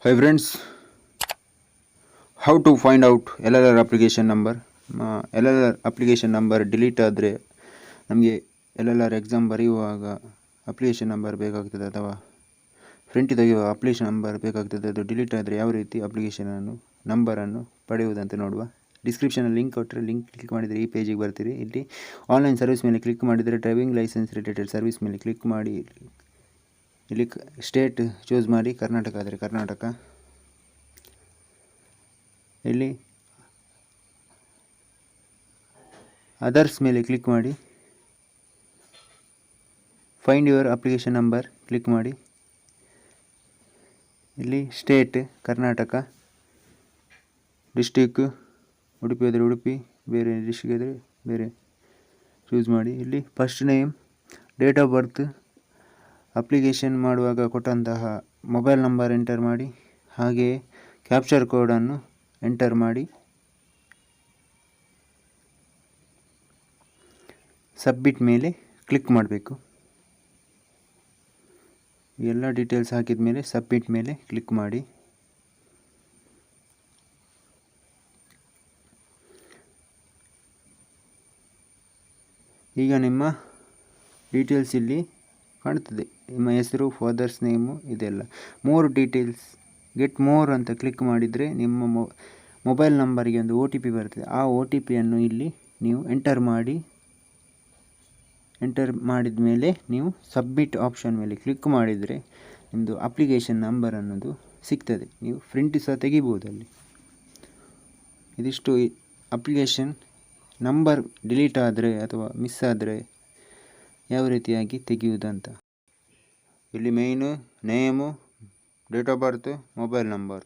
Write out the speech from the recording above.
Hi friends, how to find out LLR application number? LLR application number delete ಆದರೆ ನಮಗೆ LLR exam ಬರೆಯುವಾಗ application number ಬೇಕಾಗ್ತದೆ ಅಥವಾ print ತೆಗೆಯುವ ಅಪ್ಲಿಕೇಶನ್ ನಂಬರ್ ಬೇಕಾಗ್ತದೆ. ಅದು ಡಿಲೀಟ್ ಆದರೆ ಯಾವ ರೀತಿ ಅಪ್ಲಿಕೇಶನನ್ನು ನಂಬರನ್ನು ಪಡೆಯುವುದಂತ ನೋಡುವ. ಡಿಸ್ಕ್ರಿಪ್ಷನಲ್ಲಿ ಲಿಂಕ್ ಕೊಟ್ಟರೆ ಲಿಂಕ್ ಕ್ಲಿಕ್ ಮಾಡಿದರೆ ಈ ಪೇಜಿಗೆ ಬರ್ತೀರಿ. ಇಲ್ಲಿ ಆನ್ಲೈನ್ ಸರ್ವಿಸ್ ಮೇಲೆ ಕ್ಲಿಕ್ ಮಾಡಿದರೆ ಡ್ರೈವಿಂಗ್ ಲೈಸೆನ್ಸ್ ರಿಲೇಟೆಡ್ ಸರ್ವಿಸ್ ಮೇಲೆ ಕ್ಲಿಕ್ ಮಾಡಿ ಇಲ್ಲಿ ಸ್ಟೇಟ್ ಚೂಸ್ ಮಾಡಿ. ಕರ್ನಾಟಕ ಆದರೆ ಕರ್ನಾಟಕ. ಇಲ್ಲಿ ಅದರ್ಸ್ ಮೇಲೆ ಕ್ಲಿಕ್ ಮಾಡಿ find your application number click ಮಾಡಿ. ಇಲ್ಲಿ ಸ್ಟೇಟ್ ಕರ್ನಾಟಕ, ಡಿಸ್ಟಿಕ್ ಉಡುಪಿ ಆದರೆ ಉಡುಪಿ, ಬೇರೆ ಡಿಸ್ಟಿಕ್ ಆದರೆ ಬೇರೆ ಚೂಸ್ ಮಾಡಿ. ಇಲ್ಲಿ first name, date of birth, application ಮಾಡುವಾಗ ಕೊಟ್ಟಂತಹ ಮೊಬೈಲ್ ನಂಬರ್ ಎಂಟರ್ ಮಾಡಿ. ಹಾಗೆಯೇ ಕ್ಯಾಪ್ಚರ್ ಕೋಡನ್ನು ಎಂಟರ್ ಮಾಡಿ ಸಬ್ಮಿಟ್ ಮೇಲೆ ಕ್ಲಿಕ್ ಮಾಡಬೇಕು. ಎಲ್ಲ ಡೀಟೇಲ್ಸ್ ಹಾಕಿದ ಮೇಲೆ ಸಬ್ಮಿಟ್ ಮೇಲೆ ಕ್ಲಿಕ್ ಮಾಡಿ. ಈಗ ನಿಮ್ಮ ಡೀಟೇಲ್ಸ್ ಇಲ್ಲಿ ಕಾಣ್ತದೆ. ನಿಮ್ಮ ಹೆಸರು, ಫಾದರ್ಸ್ ನೇಮು, ಇದೆಲ್ಲ. ಮೋರ್ ಡೀಟೇಲ್ಸ್, ಗೆಟ್ ಮೋರ್ ಅಂತ ಕ್ಲಿಕ್ ಮಾಡಿದರೆ ನಿಮ್ಮ ಮೊಬೈಲ್ ನಂಬರಿಗೆ ಒಂದು OTP ಬರ್ತದೆ. ಆ OTPಯನ್ನು ಇಲ್ಲಿ ನೀವು ಎಂಟರ್ ಮಾಡಿದ ಮೇಲೆ ನೀವು ಸಬ್ಮಿಟ್ ಆಪ್ಷನ್ ಮೇಲೆ ಕ್ಲಿಕ್ ಮಾಡಿದರೆ ನಿಮ್ಮದು ಅಪ್ಲಿಕೇಶನ್ ನಂಬರ್ ಅನ್ನೋದು ಸಿಗ್ತದೆ. ನೀವು ಪ್ರಿಂಟ್ ಸಹ ತೆಗಿಬೋದು ಅಲ್ಲಿ. ಇದಿಷ್ಟು ಅಪ್ಲಿಕೇಶನ್ ನಂಬರ್ ಡಿಲೀಟ್ ಆದರೆ ಅಥವಾ ಮಿಸ್ ಆದರೆ ಯಾವ ರೀತಿಯಾಗಿ ತೆಗೆಯುವುದಂತ. ಇಲ್ಲಿ ಮೇಯ್ನು ನೇಮು, date of birth, mobile number